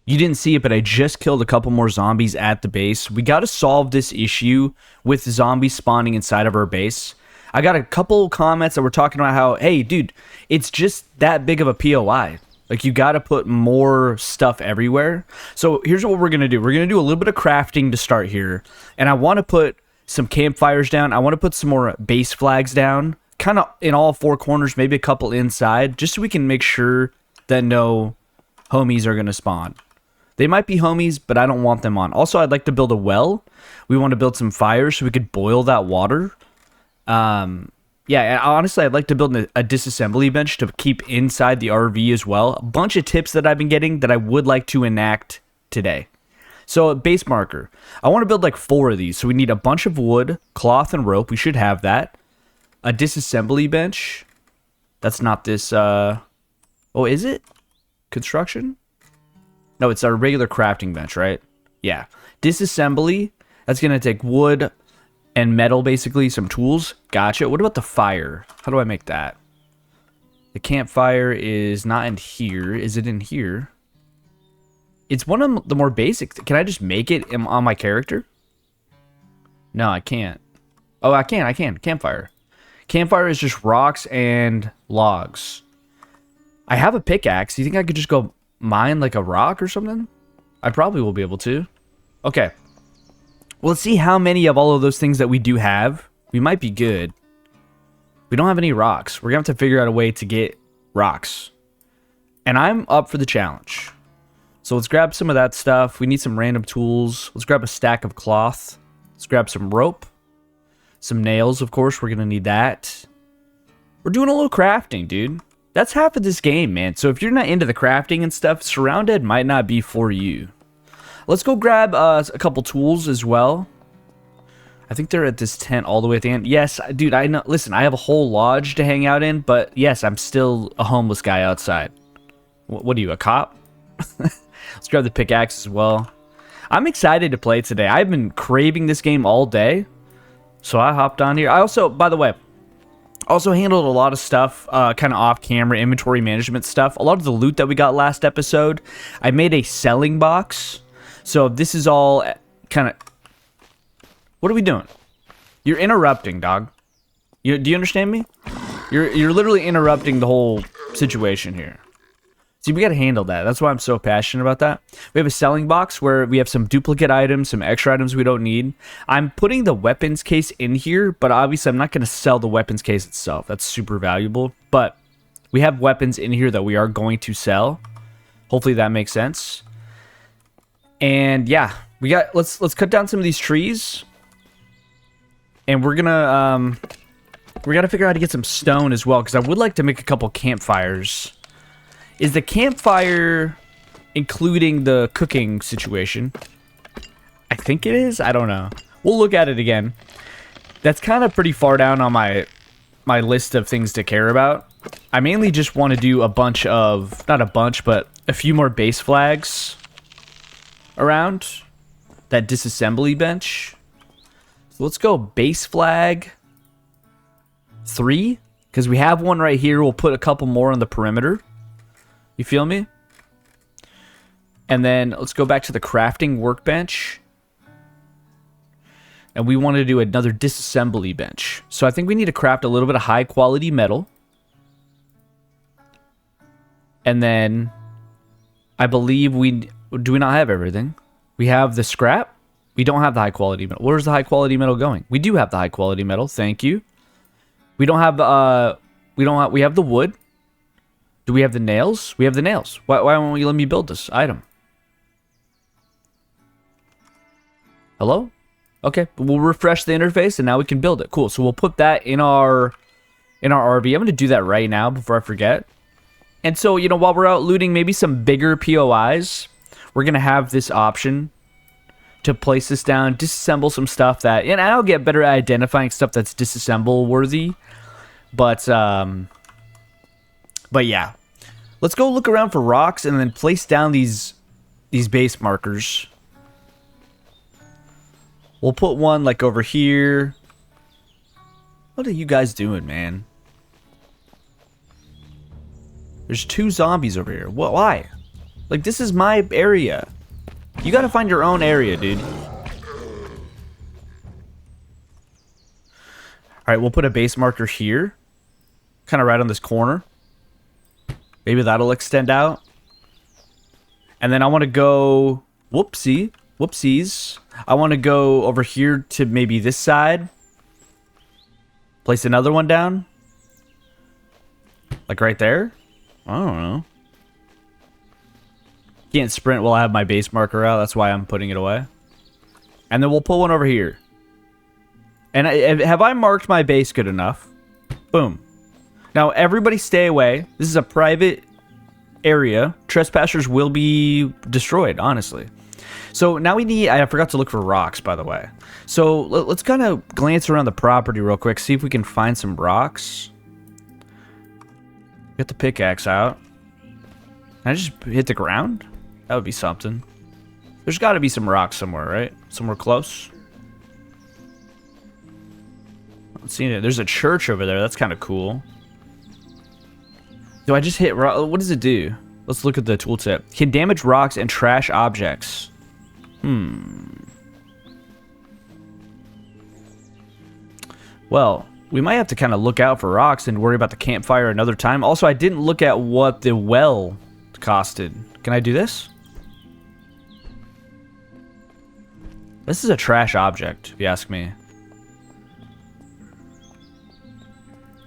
You didn't see it, but I just killed a couple more zombies at the base. We got to solve this issue with zombies spawning inside of our base. I got a couple comments that were talking about how, hey, dude, it's just that big of a POI. Like, you got to put more stuff everywhere. So here's what we're going to do. We're going to do a little bit of crafting to start here. And I want to put some campfires down. I want to put some more base flags down, kind of in all four corners, maybe a couple inside, just so we can make sure that no homies are going to spawn. They might be homies, but I don't want them on. Also, I'd like to build a well. We want to build some fires so we could boil that water. Yeah, honestly, I'd like to build a disassembly bench to keep inside the RV as well. A bunch of tips that I've been getting that I would like to enact today. So, a base marker. I want to build like 4 of these. So, we need a bunch of wood, cloth, and rope. We should have that. A disassembly bench. That's not this, oh, is it? Construction? No, it's our regular crafting bench, right? Yeah. Disassembly. That's going to take wood and metal, basically. Some tools. Gotcha. What about the fire? How do I make that? The campfire is not in here. Is it in here? It's one of the more basic. Can I just make it on my character? No, I can't. Oh, I can. Campfire. Campfire is just rocks and logs. I have a pickaxe. Do you think I could just go mine like a rock or something? I probably will be able to. Okay. Well, let's see how many of all of those things that we do have. We might be good. We don't have any rocks. We're going to have to figure out a way to get rocks. And I'm up for the challenge. So let's grab some of that stuff. We need some random tools. Let's grab a stack of cloth. Let's grab some rope. Some nails, of course. We're going to need that. We're doing a little crafting, dude. That's half of this game, man. So if you're not into the crafting and stuff, SurrounDead might not be for you. Let's go grab a couple tools as well. I think they're at this tent all the way at the end. Yes, dude, I know. Listen, I have a whole lodge to hang out in, but yes, I'm still a homeless guy outside. What are you, a cop? Let's grab the pickaxe as well. I'm excited to play today. I've been craving this game all day, so I hopped on here. I also, by the way, also handled a lot of stuff, kind of off-camera inventory management stuff. A lot of the loot that we got last episode, I made a selling box. So this is all kind of... What are we doing? You're interrupting, dog. Do you understand me? You're literally interrupting the whole situation here. See, we got to handle that. That's why I'm so passionate about that. We have a selling box where we have some duplicate items, some extra items we don't need. I'm putting the weapons case in here, but obviously I'm not going to sell the weapons case itself. That's super valuable. But we have weapons in here that we are going to sell. Hopefully that makes sense. And yeah, let's cut down some of these trees. And we gotta figure out how to get some stone as well, because I would like to make a couple campfires. Is the campfire including the cooking situation? I think it is. I don't know. We'll look at it again. That's kind of pretty far down on my list of things to care about. I mainly just want to do a bunch of, not a bunch, but a few more base flags around that disassembly bench. So let's go base flag 3, because we have one right here. We'll put a couple more on the perimeter. You feel me? And then let's go back to the crafting workbench. And we want to do another disassembly bench. So I think we need to craft a little bit of high quality metal. And then I believe do we not have everything? We have the scrap. We don't have the high quality metal. Where's the high quality metal going? We do have the high quality metal. Thank you. We don't have we have the wood. Do we have the nails? We have the nails. Why won't you let me build this item? Hello? Okay, we'll refresh the interface and now we can build it. Cool. So we'll put that in our RV. I'm going to do that right now before I forget. And so, you know, while we're out looting maybe some bigger POIs, we're going to have this option to place this down, disassemble some stuff that, and I'll get better at identifying stuff that's disassemble worthy. But yeah, let's go look around for rocks and then place down these base markers. We'll put one like over here. What are you guys doing, man? There's 2 zombies over here. What? Why? Like, this is my area. You gotta find your own area, dude. Alright, we'll put a base marker here. Kind of right on this corner. Maybe that'll extend out. And then I want to go... Whoopsies. I want to go over here to maybe this side. Place another one down. Like right there? I don't know. Can't sprint while I have my base marker out. That's why I'm putting it away. And then we'll pull one over here. And have I marked my base good enough? Boom. Now, everybody stay away. This is a private area. Trespassers will be destroyed, honestly. So now we need... I forgot to look for rocks, by the way. So let's kind of glance around the property real quick. See if we can find some rocks. Get the pickaxe out. Can I just hit the ground? That would be something. There's got to be some rocks somewhere, right? Somewhere close. I'm seeing it. There's a church over there. That's kind of cool. Do I just hit rock? What does it do? Let's look at the tooltip. Can damage rocks and trash objects. Well, we might have to kind of look out for rocks and worry about the campfire another time. Also, I didn't look at what the well costed. Can I do this? This is a trash object, if you ask me.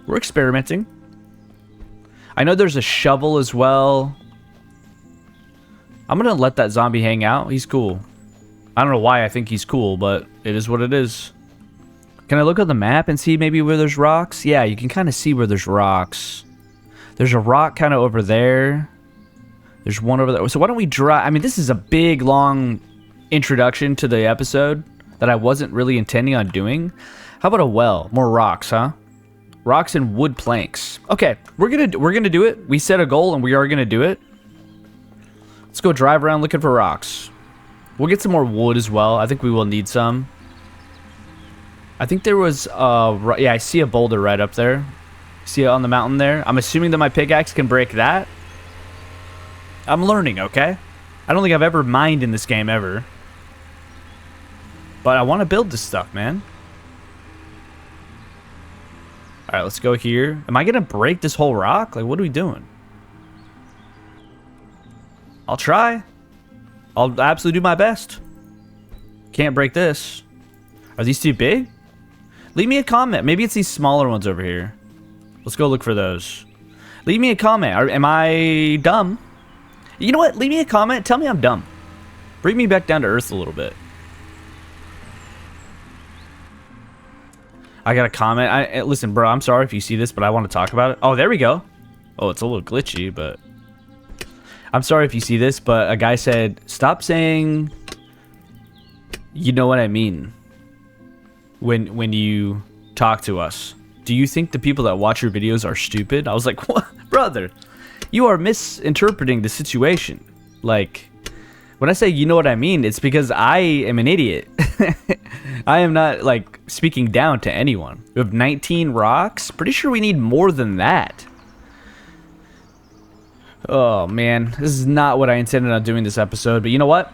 We're experimenting. I know there's a shovel as well. I'm gonna let that zombie hang out. He's cool. I don't know why I think he's cool, but it is what it is. Can I look at the map and see maybe where there's rocks? Yeah, you can kind of see where there's rocks. There's a rock kind of over there. There's one over there. So why don't we drive? I mean, this is a big, long introduction to the episode that I wasn't really intending on doing. How about a well? More rocks, huh? Rocks and wood planks. Okay, we're gonna do it. We set a goal and we are gonna do it. Let's go drive around looking for rocks. We'll get some more wood as well. I think we will need some. I think there was yeah, I see a boulder right up there. See it on the mountain there? I'm assuming that my pickaxe can break that. I'm learning, okay? I don't think I've ever mined in this game ever. But I want to build this stuff, man. Alright, let's go here. Am I going to break this whole rock? Like, what are we doing? I'll try. I'll absolutely do my best. Can't break this. Are these too big? Leave me a comment. Maybe it's these smaller ones over here. Let's go look for those. Leave me a comment. Am I dumb? You know what? Leave me a comment. Tell me I'm dumb. Bring me back down to earth a little bit. I got a comment. Listen, bro, I'm sorry if you see this, but I want to talk about it. Oh, there we go. Oh, it's a little glitchy, but... I'm sorry if you see this, but a guy said, stop saying... You know what I mean. When you talk to us. Do you think the people that watch your videos are stupid? I was like, what? Brother, you are misinterpreting the situation. Like, when I say you know what I mean, it's because I am an idiot. I am not, like, speaking down to anyone. We have 19 rocks. Pretty sure we need more than that. Oh, man. This is not what I intended on doing this episode. But you know what?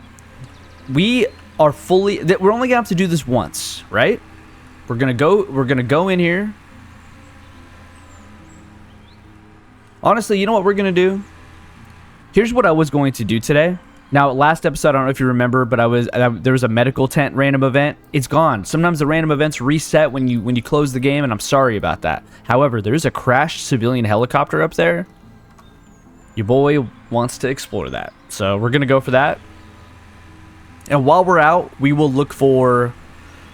We are fully... We're only going to have to do this once, right? We're going to go in here. Honestly, you know what we're going to do? Here's what I was going to do today. Now, last episode, I don't know if you remember, but there was a medical tent random event. It's gone. Sometimes the random events reset when you close the game, and I'm sorry about that. However, there's a crashed civilian helicopter up there. Your boy wants to explore that. So we're going to go for that. And while we're out, we will look for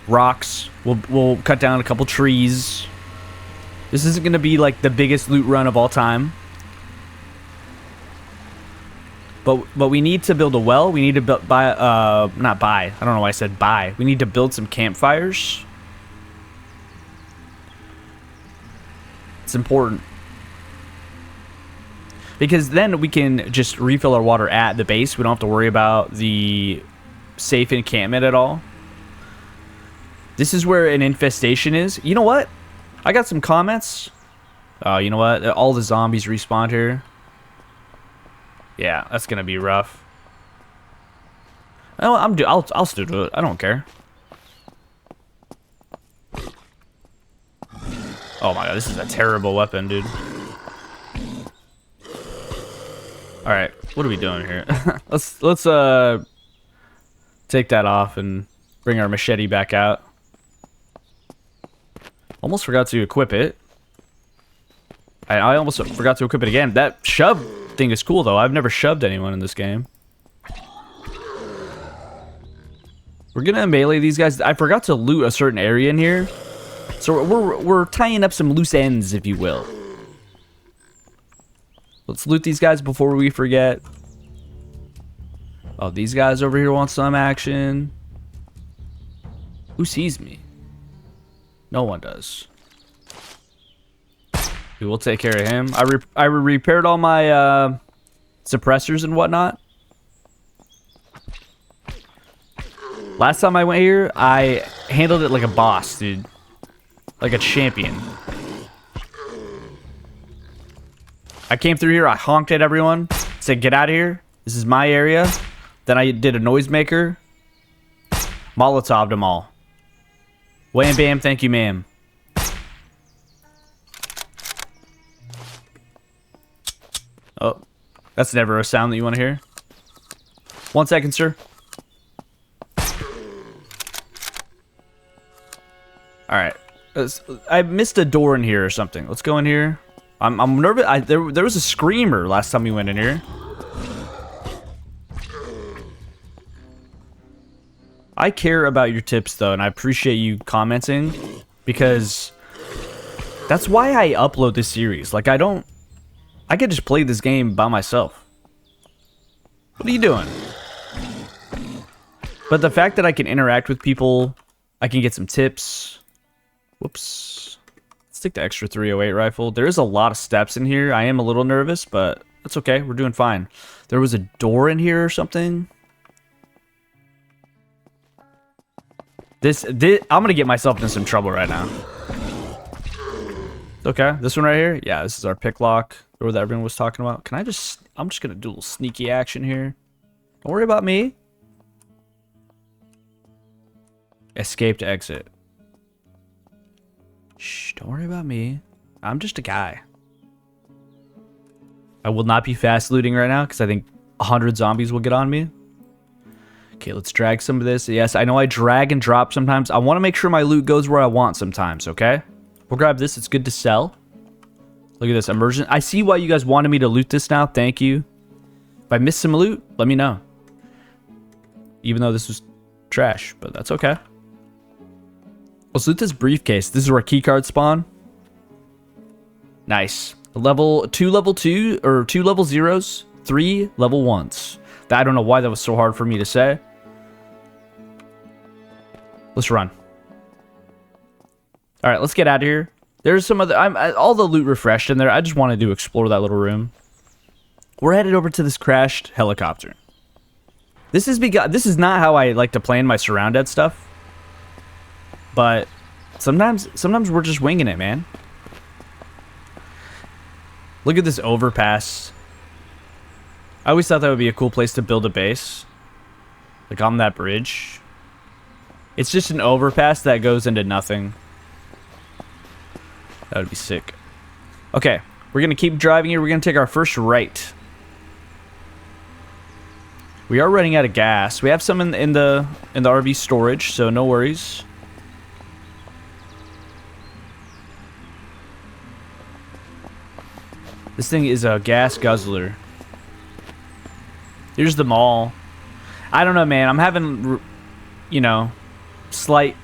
rocks. We'll cut down a couple trees. This isn't going to be like the biggest loot run of all time. But we need to build a well. We need to not buy. I don't know why I said buy. We need to build some campfires. It's important. Because then we can just refill our water at the base. We don't have to worry about the safe encampment at all. This is where an infestation is. You know what? I got some comments. Oh, you know what? All the zombies respawned here. Yeah, that's gonna be rough. Oh, I'll still do it. I don't care. Oh my god, this is a terrible weapon, dude. All right, what are we doing here? let's take that off and bring our machete back out. Almost forgot to equip it. I almost forgot to equip it again. That shove thing is cool though. I've never shoved anyone in this game. We're gonna melee these guys. I forgot to loot a certain area in here. So we're tying up some loose ends, if you will. Let's loot these guys before we forget. Oh, these guys over here want some action. Who sees me? No one does. We will take care of him. I repaired all my suppressors and whatnot. Last time I went here, I handled it like a boss, dude. Like a champion. I came through here, I honked at everyone, said get out of here. This is my area. Then I did a noisemaker. Molotov'd them all. Wham bam, thank you ma'am. Oh, that's never a sound that you want to hear. 1 second, sir. Alright. I missed a door in here or something. Let's go in here. I'm nervous. There was a screamer last time we went in here. I care about your tips though, and I appreciate you commenting because that's why I upload this series. Like I could just play this game by myself. What are you doing? But the fact that I can interact with people, I can get some tips. Whoops. Let's take the extra 308 rifle. There is a lot of steps in here. I am a little nervous, but that's okay. We're doing fine. There was a door in here or something. This I'm gonna get myself into some trouble right now. Okay, this one right here. Yeah, this is our pick lock. Or that everyone was talking about. I'm just gonna do a little sneaky action here. Don't worry about me. Escape to exit. Shh, don't worry about me. I'm just a guy. I will not be fast looting right now because I think 100 zombies will get on me. Okay, let's drag some of this. Yes, I know I drag and drop sometimes. I want to make sure my loot goes where I want sometimes, okay? We'll grab this. It's good to sell. Look at this. Immersion. I see why you guys wanted me to loot this now. Thank you. If I missed some loot, let me know. Even though this was trash, but that's okay. Let's loot this briefcase. This is where keycards spawn. Nice. Level 2, or 2 level 0s, 3 level 1s. I don't know why that was so hard for me to say. Let's run. All right, let's get out of here. There's some other... all the loot refreshed in there. I just wanted to explore that little room. We're headed over to this crashed helicopter. This is not how I like to plan my SurrounDead stuff. But sometimes we're just winging it, man. Look at this overpass. I always thought that would be a cool place to build a base. Like on that bridge. It's just an overpass that goes into nothing. That would be sick. Okay, we're gonna keep driving here. We're gonna take our first right. We are running out of gas. We have some in the RV storage, so no worries. This thing is a gas guzzler. Here's the mall. I don't know, man. I'm having, you know, slight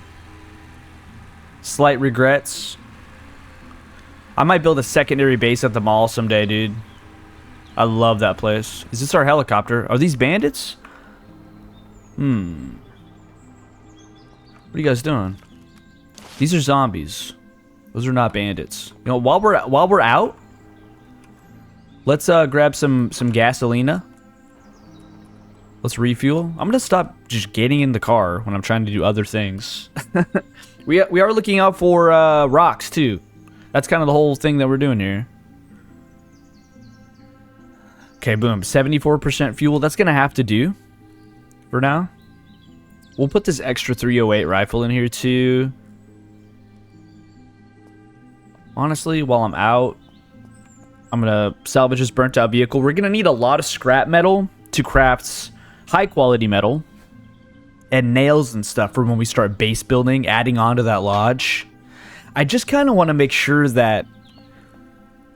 regrets. I might build a secondary base at the mall someday, dude. I love that place. Is this our helicopter? Are these bandits? What are you guys doing? These are zombies. Those are not bandits. You know, while we're out, let's grab some gasolina. Let's refuel. I'm gonna stop just getting in the car when I'm trying to do other things. we are looking out for rocks too. That's kind of the whole thing that we're doing here. Okay, boom. 74% fuel. That's going to have to do for now. We'll put this extra 308 rifle in here too. Honestly, while I'm out, I'm going to salvage this burnt out vehicle. We're going to need a lot of scrap metal to craft high quality metal and nails and stuff for when we start base building, adding on to that lodge. I just kind of want to make sure that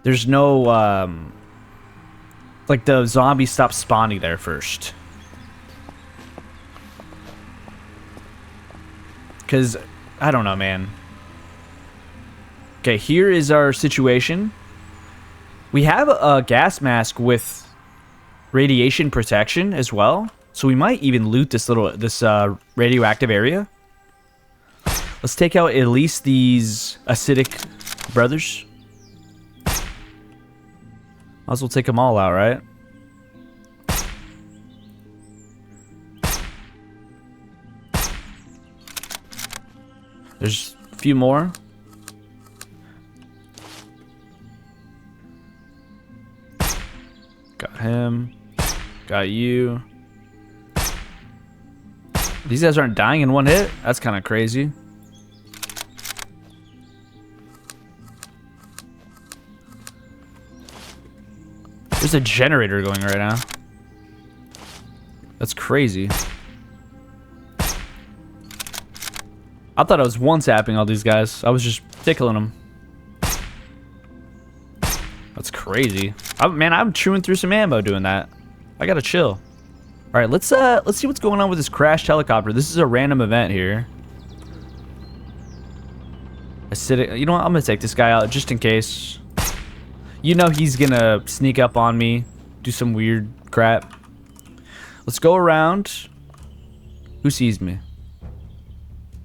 there's no, like the zombies stop spawning there first. Because, I don't know, man. Okay, here is our situation. We have a gas mask with radiation protection as well. So we might even loot this radioactive area. Let's take out at least these acidic brothers. Might as well take them all out, right? There's a few more. Got him. Got you. These guys aren't dying in one hit? That's kind of crazy. There's a generator going right now. That's crazy. I thought I was one-tapping all these guys. I was just tickling them. That's crazy. Man, I'm chewing through some ammo doing that. I gotta chill. All right, let's see what's going on with this crashed helicopter. This is a random event here. Acidic. You know what? I'm gonna take this guy out just in case. You know he's gonna sneak up on me, do some weird crap. Let's go around. Who sees me?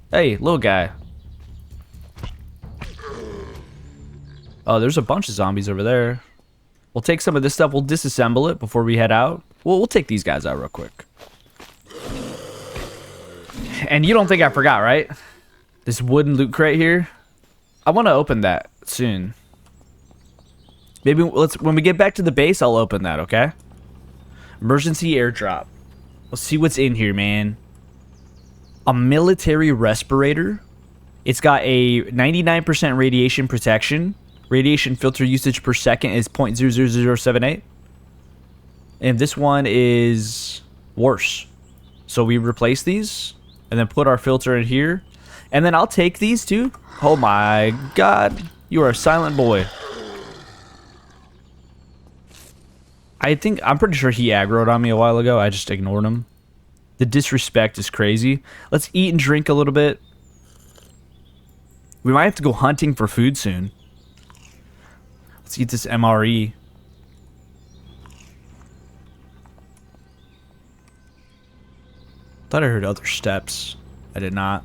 Hey, little guy. Oh, there's a bunch of zombies over there. We'll take some of this stuff. We'll disassemble it before we head out. We'll take these guys out real quick. And you don't think I forgot, right? This wooden loot crate here. I want to open that soon. Maybe when we get back to the base, I'll open that, okay? Emergency airdrop. Let's see what's in here, man. A military respirator. It's got a 99% radiation protection. Radiation filter usage per second is 0.00078. And this one is worse. So we replace these and then put our filter in here. And then I'll take these too. Oh my god. You are a silent boy. I'm pretty sure he aggroed on me a while ago. I just ignored him. The disrespect is crazy. Let's eat and drink a little bit. We might have to go hunting for food soon. Let's eat this MRE. Thought I heard other steps. I did not.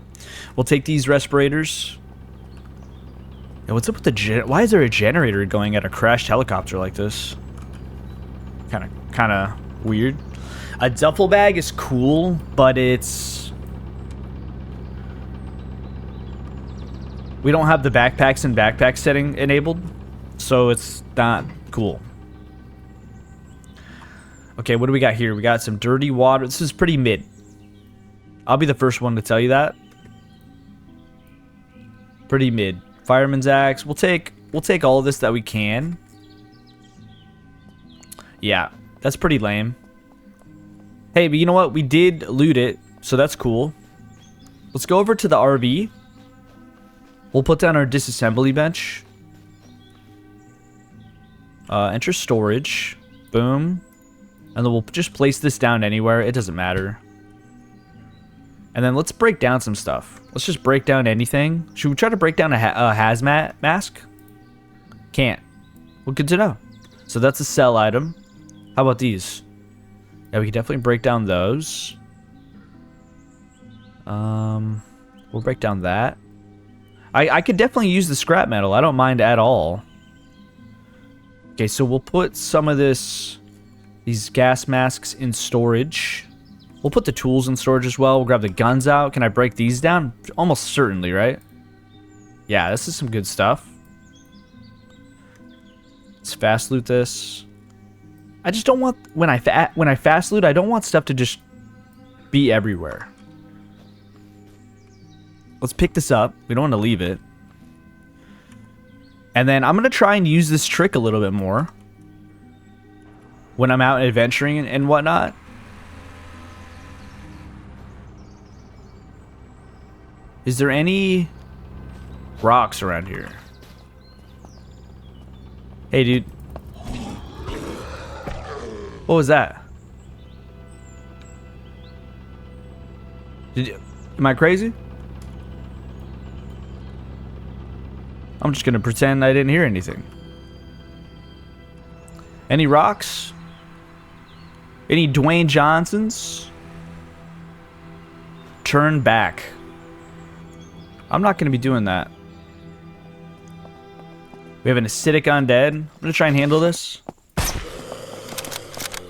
We'll take these respirators. Yeah, what's up with the why is there a generator going at a crashed helicopter like this? Kind of weird. A duffel bag is cool, but it's... We don't have the backpacks and backpack setting enabled, so it's not cool. Okay, what do we got here? We got some dirty water. This is pretty mid. I'll be the first one to tell you that. Pretty mid. Fireman's axe. We'll take all of this that we can. Yeah, that's pretty lame. Hey, but you know what? We did loot it, so that's cool. Let's go over to the RV. We'll put down our disassembly bench. Enter storage. Boom. And then we'll just place this down anywhere. It doesn't matter. And then let's break down some stuff. Let's just break down anything. Should we try to break down a hazmat mask? Can't. Well, good to know. So that's a sell item. How about these? Yeah, we can definitely break down those. We'll break down that. I could definitely use the scrap metal. I don't mind at all. Okay, so we'll put some of these gas masks in storage. We'll put the tools in storage as well. We'll grab the guns out. Can I break these down? Almost certainly, right? Yeah, this is some good stuff. Let's fast loot this. I just don't want when I fast loot, I don't want stuff to just be everywhere. Let's pick this up. We don't want to leave it. And then I'm going to try and use this trick a little bit more when I'm out adventuring and whatnot. Is there any rocks around here? Hey, dude. What was that? Am I crazy? I'm just gonna pretend I didn't hear anything. Any rocks? Any Dwayne Johnsons? Turn back. I'm not gonna be doing that. We have an acidic undead. I'm gonna try and handle this.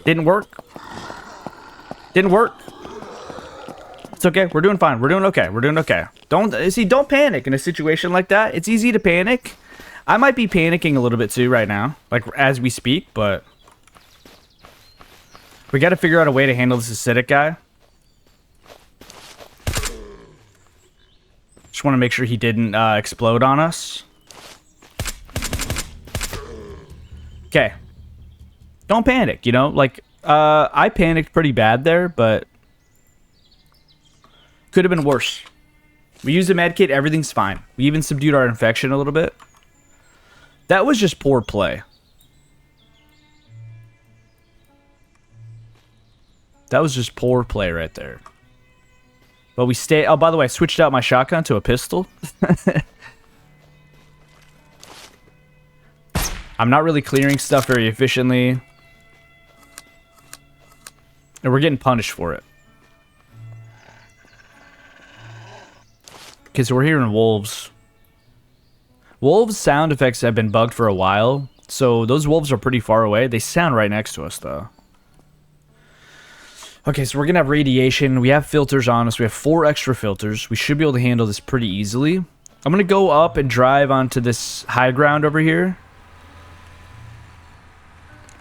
Didn't work. Didn't work. It's okay. We're doing fine. We're doing okay. We're doing okay. Don't panic in a situation like that. It's easy to panic. I might be panicking a little bit too right now, like as we speak, but we got to figure out a way to handle this acidic guy. Just want to make sure he didn't explode on us. Okay. Don't panic, you know? Like, I panicked pretty bad there, but could have been worse. We used a med kit, everything's fine. We even subdued our infection a little bit. That was just poor play. That was just poor play right there. But we stay. Oh, by the way, I switched out my shotgun to a pistol. I'm not really clearing stuff very efficiently. And we're getting punished for it. Okay, so we're hearing wolves. Wolves' sound effects have been bugged for a while. So those wolves are pretty far away. They sound right next to us, though. Okay, so we're going to have radiation. We have filters on us. We have 4 extra filters. We should be able to handle this pretty easily. I'm going to go up and drive onto this high ground over here.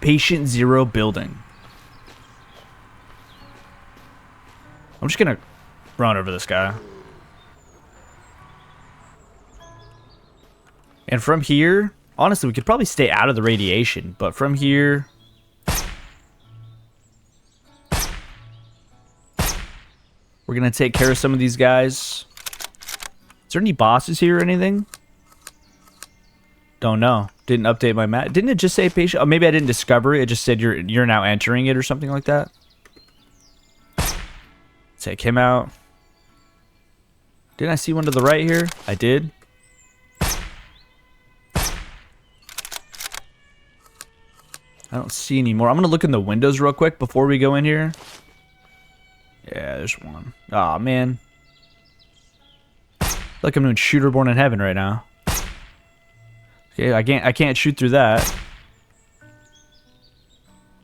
Patient 0 building. I'm just going to run over this guy. And from here, honestly, we could probably stay out of the radiation. But from here... we're going to take care of some of these guys. Is there any bosses here or anything? Don't know. Didn't update my map. Didn't it just say patient? Oh, maybe I didn't discover it. It just said you're now entering it or something like that. Take him out. Didn't I see one to the right here? I did. I don't see any more. I'm going to look in the windows real quick before we go in here. Yeah, there's one. Aw, man. I feel like I'm doing Shooterborn in heaven right now. Okay, I can't shoot through that.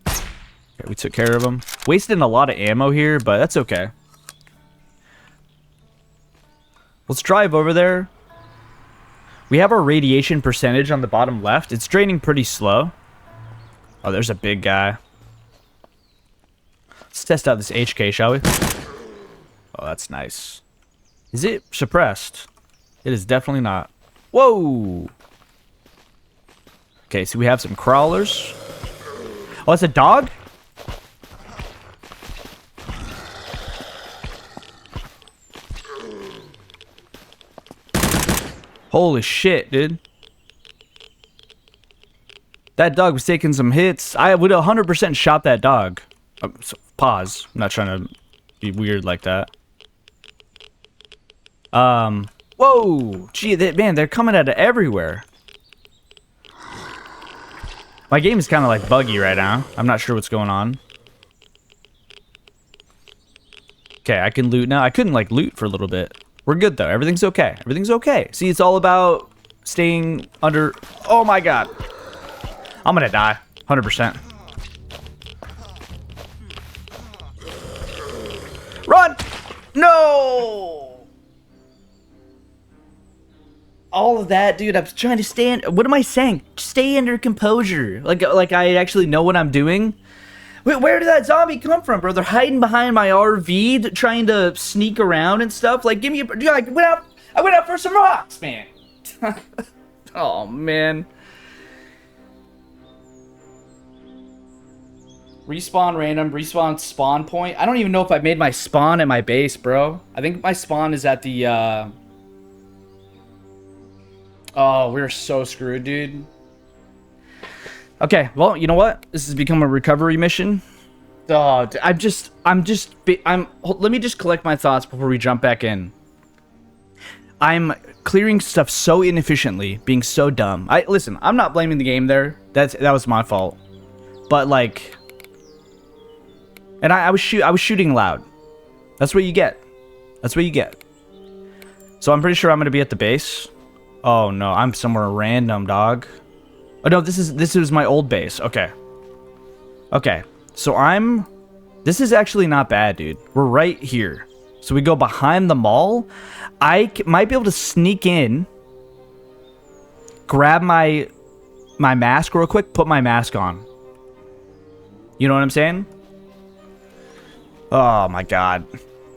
Okay, we took care of him. Wasting a lot of ammo here, but that's okay. Let's drive over there. We have our radiation percentage on the bottom left. It's draining pretty slow. Oh, there's a big guy. Let's test out this HK, shall we? Oh, that's nice. Is it suppressed? It is definitely not. Whoa! Okay, so we have some crawlers. Oh, it's a dog? Holy shit, dude. That dog was taking some hits. I would 100% shot that dog. So, pause. I'm not trying to be weird like that. Whoa! Gee, man, they're coming out of everywhere. My game is kind of like buggy right now. I'm not sure what's going on. Okay, I can loot now. I couldn't like loot for a little bit. We're good though. Everything's okay. Everything's okay. See, it's all about staying under... Oh my god. I'm gonna die. 100%. Run! No! All all of that, dude. I'm trying to stay. What am I saying? Stay under composure. Like I actually know what I'm doing. Wait, where did that zombie come from, bro? They're hiding behind my RV, trying to sneak around and stuff. Like, give me a. Like, I went out for some rocks, man. Oh man. Respawn random, respawn spawn point. I don't even know if I made my spawn at my base, bro. I think my spawn is at the, Oh, we're so screwed, dude. Okay, well, you know what? This has become a recovery mission. Oh, let me just collect my thoughts before we jump back in. I'm clearing stuff so inefficiently, being so dumb. Listen, I'm not blaming the game there. That was my fault. But, like... And I was shooting loud. That's what you get. That's what you get. So I'm pretty sure I'm gonna be at the base. Oh no, I'm somewhere random, dog. Oh no, this is my old base. Okay. Okay. So this is actually not bad, dude. We're right here. So we go behind the mall. I might be able to sneak in, grab my mask real quick, put my mask on. You know what I'm saying? Oh my god.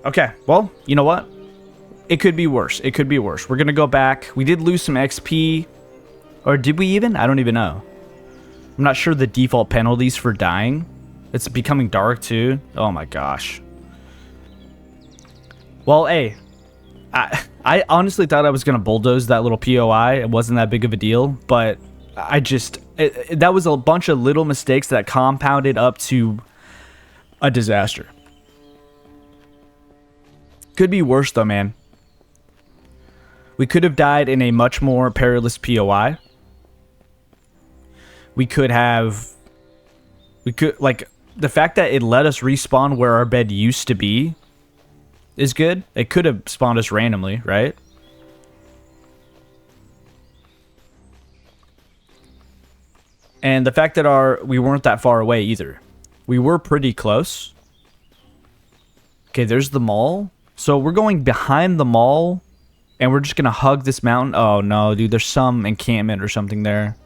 Okay, well, you know what? It could be worse. It could be worse. We're gonna go back. We did lose some XP. Or did we even? I don't even know. I'm not sure the default penalties for dying. It's becoming dark too. Oh my gosh. Well, hey. I honestly thought I was gonna bulldoze that little POI. It wasn't that big of a deal. But that was a bunch of little mistakes that compounded up to a disaster. Could be worse though, man. We could have died in a much more perilous POI. We could, like, the fact that it let us respawn where our bed used to be is good. It could have spawned us randomly, right? And the fact that we weren't that far away either. We were pretty close. Okay, there's the mall. So we're going behind the mall, and we're just going to hug this mountain. Oh, no, dude. There's some encampment or something there.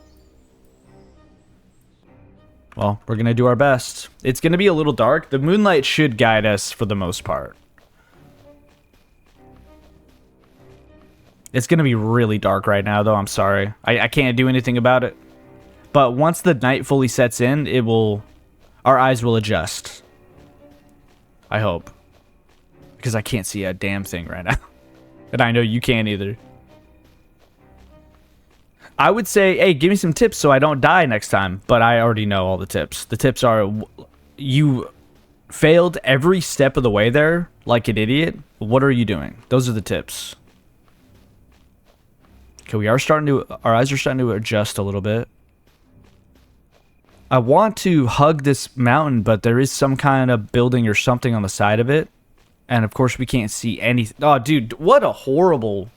Well, we're going to do our best. It's going to be a little dark. The moonlight should guide us for the most part. It's going to be really dark right now, though. I'm sorry. I can't do anything about it. But once the night fully sets in, our eyes will adjust. I hope. Because I can't see a damn thing right now. And I know you can't either. I would say, hey, give me some tips so I don't die next time. But I already know all the tips. The tips are, you failed every step of the way there like an idiot. What are you doing? Those are the tips. Okay, our eyes are starting to adjust a little bit. I want to hug this mountain, but there is some kind of building or something on the side of it. And of course we can't see anything. Oh, dude, what a horrible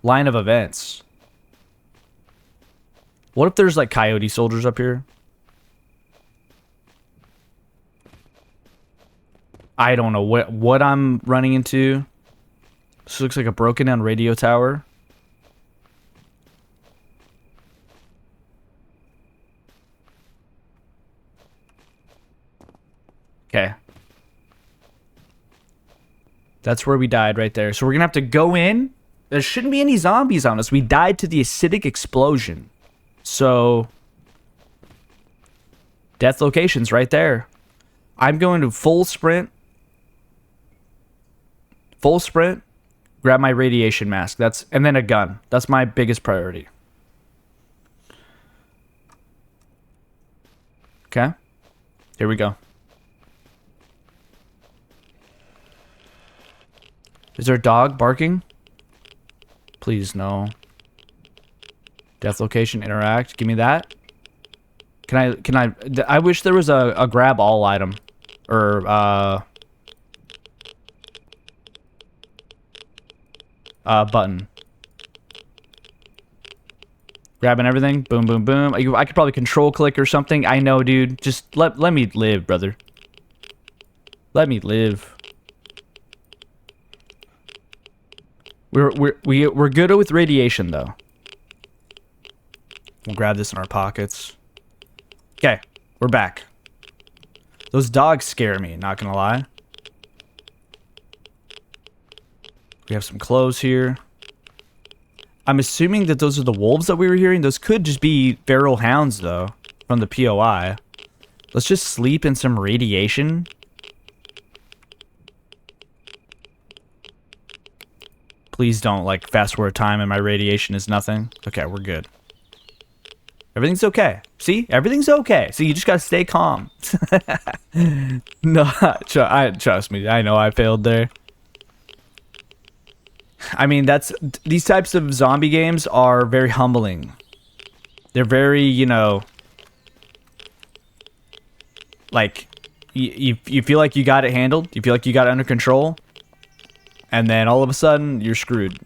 line of events. What if there's like coyote soldiers up here? I don't know what I'm running into. This looks like a broken down radio tower. Okay. That's where we died right there. So we're going to have to go in. There shouldn't be any zombies on us. We died to the acidic explosion. So, death locations right there. I'm going to full sprint. Full sprint. Grab my radiation mask. And then a gun. That's my biggest priority. Okay. Here we go. Is there a dog barking? Please, no. Death location, interact. Give me that. I wish there was a grab all item. Or, button. Grabbing everything. Boom, boom, boom. I could probably control click or something. I know, dude. Just let me live, brother. Let me live. We're good with radiation though. We'll grab this in our pockets. Okay, we're back. Those dogs scare me, not gonna lie. We have some clothes here. I'm assuming that those are the wolves that we were hearing. Those could just be feral hounds, though, from the POI. Let's just sleep in some radiation. Please don't, like, fast forward time and my radiation is nothing. Okay, we're good. Everything's okay. See? Everything's okay. See, you just gotta stay calm. No, trust me. I know I failed there. I mean, these types of zombie games are very humbling. They're very, you know, like, you feel like you got it handled. You feel like you got it under control. And then all of a sudden, you're screwed.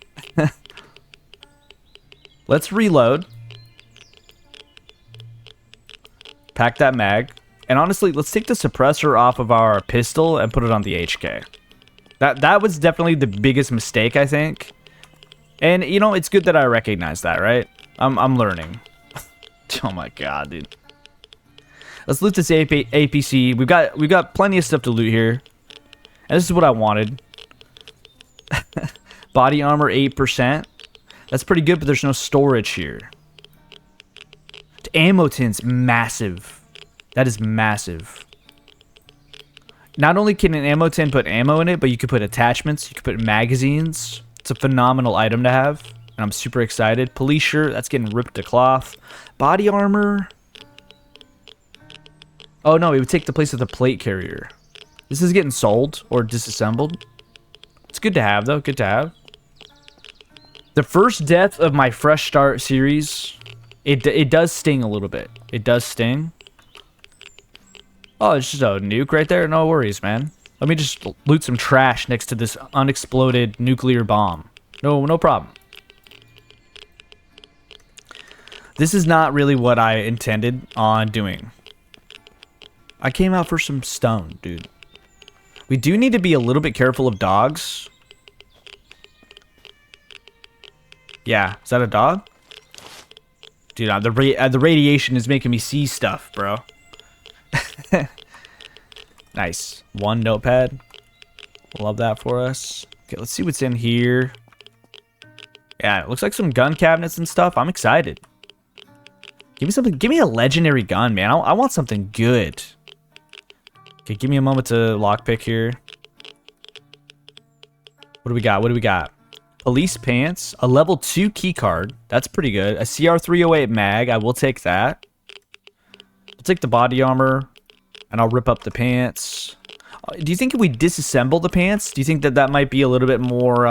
Let's reload. Pack that mag. And honestly, let's take the suppressor off of our pistol and put it on the HK. That was definitely the biggest mistake, I think. And, you know, it's good that I recognize that, right? I'm learning. Oh my god, dude. Let's loot this APC. We've got plenty of stuff to loot here. And this is what I wanted. Body armor 8%. That's pretty good, but there's no storage here. Ammo tin's massive. That is massive. Not only can an ammo tin put ammo in it, but you could put attachments, you could put magazines. It's a phenomenal item to have, and I'm super excited. Police shirt, that's getting ripped to cloth. Body armor. Oh no, it would take the place of the plate carrier. This is getting sold or disassembled. It's good to have, though. Good to have. The first death of my Fresh Start series, it does sting a little bit. It does sting. Oh, it's just a nuke right there? No worries, man. Let me just loot some trash next to this unexploded nuclear bomb. No problem. This is not really what I intended on doing. I came out for some stone, dude. We do need to be a little bit careful of dogs. Yeah, is that a dog? Dude, the radiation is making me see stuff, bro. Nice. One notepad. Love that for us. Okay, let's see what's in here. Yeah, it looks like some gun cabinets and stuff. I'm excited. Give me something. Give me a legendary gun, man. I want something good. Okay, give me a moment to lockpick here. What do we got? What do we got? Police pants. A level 2 key card. That's pretty good. A CR308 mag. I will take that. I'll take the body armor. And I'll rip up the pants. Do you think if we disassemble the pants, do you think that that might be a little bit more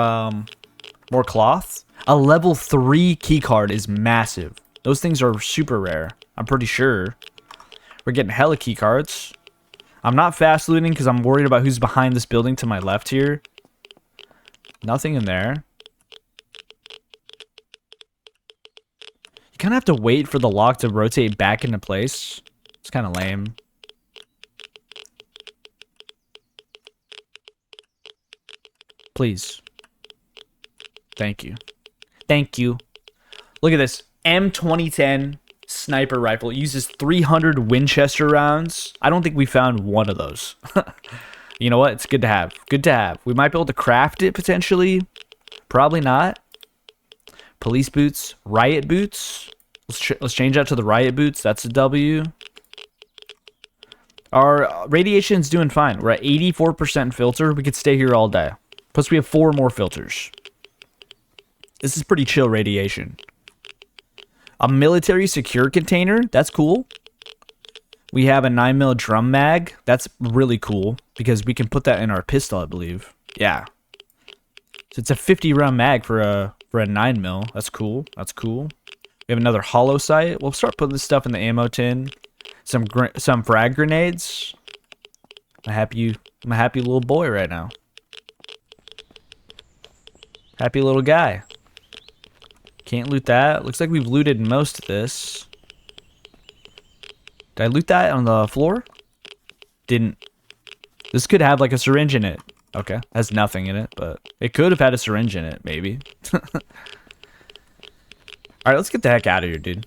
more cloth? A level 3 key card is massive. Those things are super rare. I'm pretty sure. We're getting hella key cards. I'm not fast looting because I'm worried about who's behind this building to my left here. Nothing in there. You kind of have to wait for the lock to rotate back into place. It's kind of lame. Please. Thank you. Thank you. Look at this. M2010 sniper rifle. It uses 300 Winchester rounds. I don't think we found one of those. You know what? It's good to have. Good to have. We might be able to craft it potentially. Probably not. Police boots. Riot boots. Let's change that to the riot boots. That's a W. Our radiation's doing fine. We're at 84% filter. We could stay here all day. Plus we have 4 more filters. This is pretty chill radiation. A military secure container. That's cool. We have a 9mm drum mag. That's really cool because we can put that in our pistol, I believe. Yeah. So it's a 50 round mag for a 9mm. That's cool. That's cool. We have another hollow sight. We'll start putting this stuff in the ammo tin. Some frag grenades. I'm a happy little boy right now. Happy little guy. Can't loot that. Looks like we've looted most of this. Did I loot that on the floor? Didn't. This could have like a syringe in it. Okay. Has nothing in it, but it could have had a syringe in it, maybe. Alright, let's get the heck out of here, dude.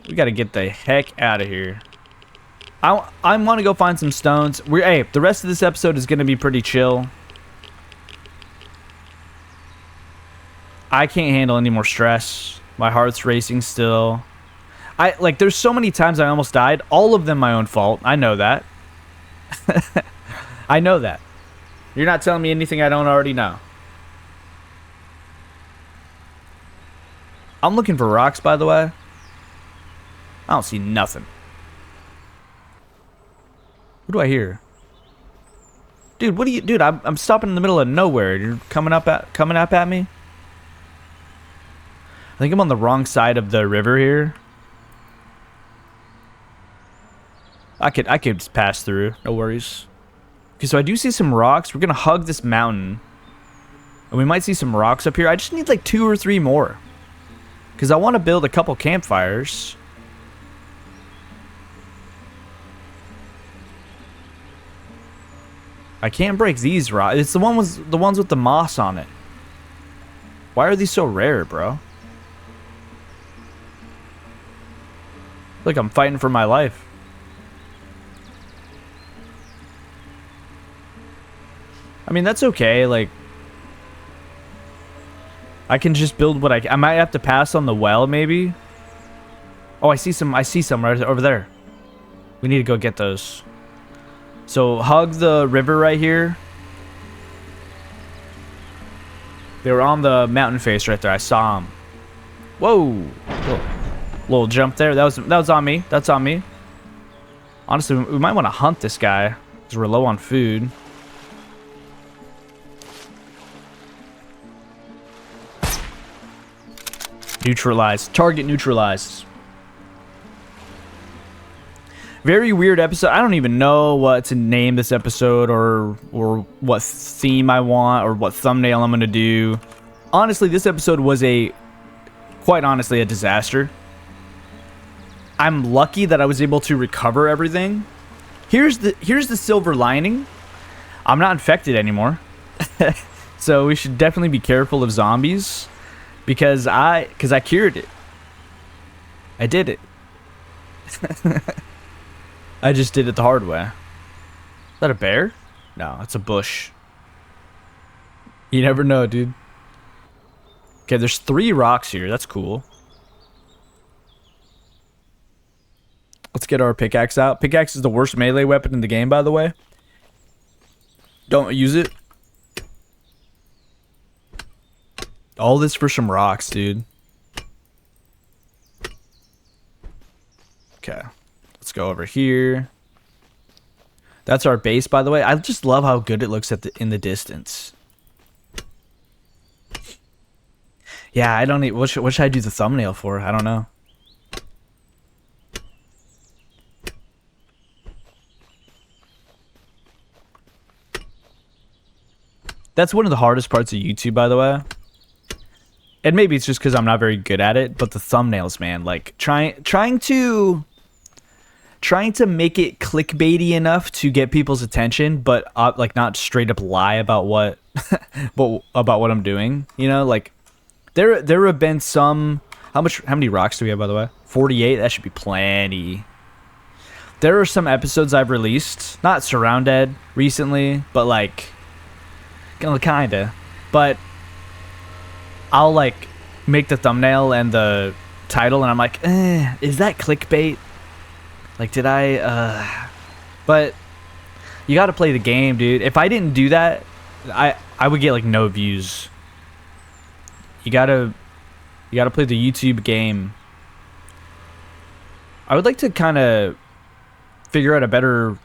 We gotta get the heck out of here. I want to go find some stones. Hey, the rest of this episode is gonna be pretty chill. I can't handle any more stress. My heart's racing still. There's so many times I almost died. All of them my own fault. I know that. I know that. You're not telling me anything I don't already know. I'm looking for rocks, by the way. I don't see nothing. What do I hear? Dude, what do you... Dude, I'm stopping in the middle of nowhere. You're coming up at me? I think I'm on the wrong side of the river here. I could just pass through. No worries. Okay, so I do see some rocks. We're gonna hug this mountain. And we might see some rocks up here. I just need like 2 or 3 more. Because I want to build a couple campfires. I can't break these rocks. It's the ones with the moss on it. Why are these so rare, bro? Look, I'm fighting for my life. I mean, that's okay. Like, I can just build what I might have to pass on the well, maybe. Oh, I see some right over there. We need to go get those. So hug the river right here. They were on the mountain face right there. I saw them. Whoa. Little jump there. That was on me. That's on me. Honestly, we might want to hunt this guy because we're low on food. Neutralized. Target neutralized. Very weird episode. I don't even know what to name this episode or what theme I want or what thumbnail I'm going to do. Honestly, this episode was quite honestly a disaster. I'm lucky that I was able to recover everything. Here's the silver lining. I'm not infected anymore. So we should definitely be careful of zombies because I cured it. I did it. I just did it the hard way. Is that a bear? No, it's a bush. You never know, dude. Okay, there's 3 rocks here. That's cool. Let's get our pickaxe out. Pickaxe is the worst melee weapon in the game, by the way. Don't use it. All this for some rocks, dude. Okay. Let's go over here. That's our base, by the way. I just love how good it looks in the distance. Yeah, I don't need... What should I do the thumbnail for? I don't know. That's one of the hardest parts of YouTube, by the way. And maybe it's just because I'm not very good at it, but the thumbnails, man. Like, trying to make it clickbaity enough to get people's attention, but like not straight up lie about what about what I'm doing. You know, like there have been some. How many rocks do we have, by the way? 48. That should be plenty. There are some episodes I've released, not SurrounDead recently, but like kinda. But I'll like make the thumbnail and the title, and I'm like, is that clickbait? Like, did I, but you gotta play the game, dude. If I didn't do that, I would get like no views. You gotta play the YouTube game. I would like to kind of figure out a better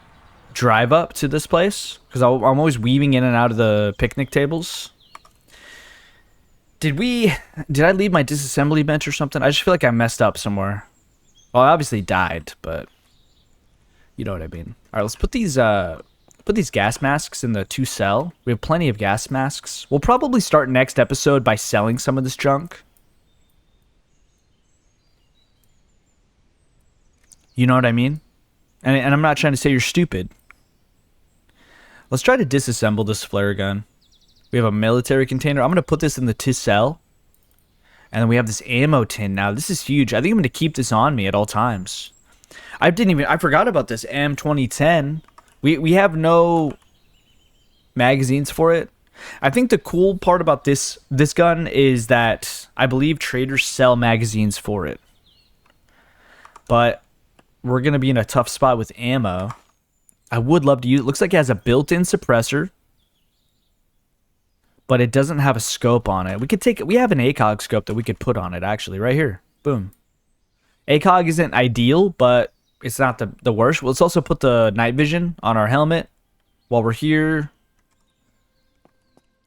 drive up to this place, because I'm always weaving in and out of the picnic tables. Did I leave my disassembly bench or something? I just feel like I messed up somewhere. Well, I obviously died, but you know what I mean. All right, let's put these gas masks in the 2 cell. We have plenty of gas masks. We'll probably start next episode by selling some of this junk. You know what I mean? And I'm not trying to say you're stupid. Let's try to disassemble this flare gun. We have a military container. I'm going to put this in the 2 cell. And then we have this ammo tin now. This is huge. I think I'm going to keep this on me at all times. I forgot about this M2010. We have no magazines for it. I think the cool part about this gun is that I believe traders sell magazines for it. But we're going to be in a tough spot with ammo. I would love to use it. Looks like it has a built-in suppressor, but it doesn't have a scope on it. We have an ACOG scope that we could put on it, actually, right here. Boom. ACOG isn't ideal, but it's not the worst. Let's also put the night vision on our helmet while we're here.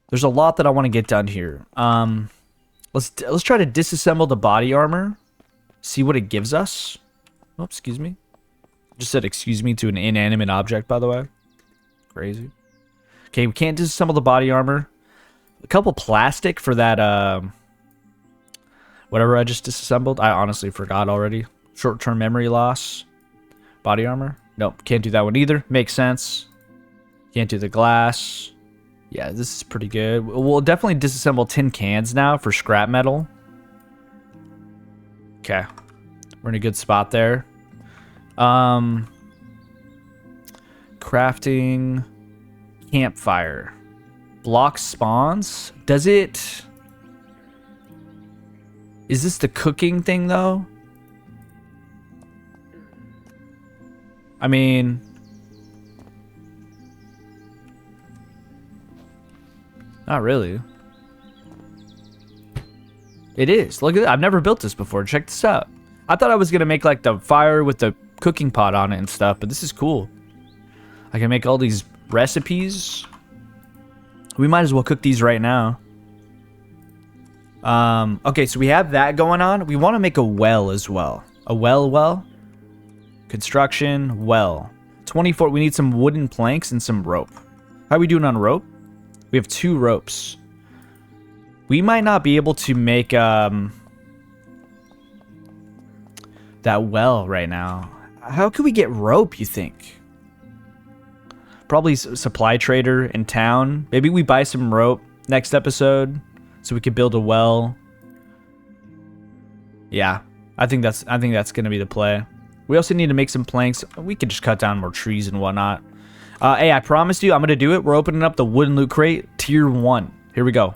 There's a lot that I want to get done here. Let's try to disassemble the body armor. See what it gives us. Oh, excuse me. Just said excuse me to an inanimate object, by the way. Crazy. Okay, we can't disassemble the body armor. A couple plastic for that, whatever I just disassembled. I honestly forgot already. Short-term memory loss. Body armor. Nope, can't do that one either. Makes sense. Can't do the glass. Yeah, this is pretty good. We'll definitely disassemble tin cans now for scrap metal. Okay. We're in a good spot there. Crafting campfire. Block spawns. Does it... Is this the cooking thing, though? I mean... Not really. It is. Look at that. I've never built this before. Check this out. I thought I was going to make like the fire with the cooking pot on it and stuff, but this is cool. I can make all these recipes. We might as well cook these right now. Okay, so we have that going on. We want to make a well as well. A well. Construction, well. 24. We need some wooden planks and some rope. How are we doing on rope? We have 2 ropes. We might not be able to make that well right now. How could we get rope, you think? Probably supply trader in town. Maybe we buy some rope next episode so we could build a well. Yeah, I think that's gonna be the play. We also need to make some planks. We could just cut down more trees and whatnot. Hey, I promised you I'm gonna do it. We're opening up the wooden loot crate tier 1. Here we go.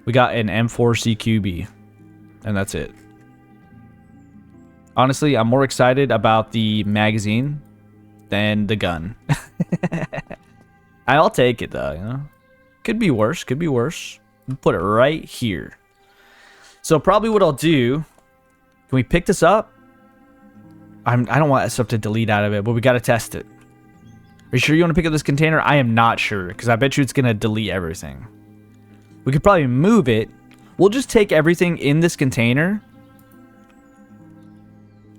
We got an M4 CQB, and that's it. Honestly, I'm more excited about the magazine than the gun. I'll take it though, you know. Could be worse, could be worse. We'll put it right here. So probably what I'll do, can we pick this up? I don't want that stuff to delete out of it, but we gotta test it. Are you sure you want to pick up this container? I am not sure, because I bet you it's gonna delete everything. We could probably move it. We'll just take everything in this container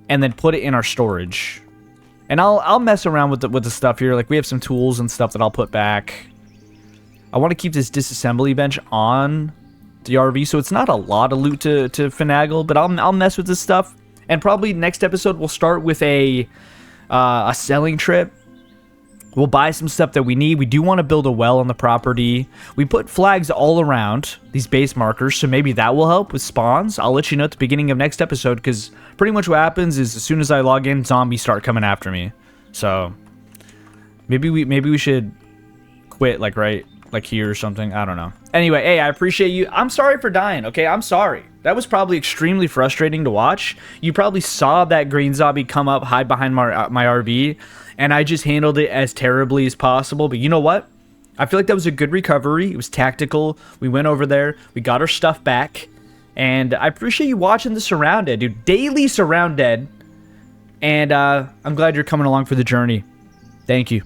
and then put it in our storage. And I'll mess around with the stuff here. Like, we have some tools and stuff that I'll put back. I want to keep this disassembly bench on the RV, so it's not a lot of loot to finagle, but I'll mess with this stuff. And probably next episode we'll start with a selling trip. We'll buy some stuff that we need. We do want to build a well on the property. We put flags all around these base markers, so maybe that will help with spawns. I'll let you know at the beginning of next episode, because pretty much what happens is as soon as I log in, zombies start coming after me. So maybe we should quit like right like here or something. I don't know. Anyway, hey, I appreciate you. I'm sorry for dying, okay? I'm sorry. That was probably extremely frustrating to watch. You probably saw that green zombie come up, hide behind my RV, and I just handled it as terribly as possible. But you know what? I feel like that was a good recovery. It was tactical. We went over there. We got our stuff back. And I appreciate you watching the SurrounDead, dude. Daily SurrounDead. And I'm glad you're coming along for the journey. Thank you.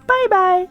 Bye-bye.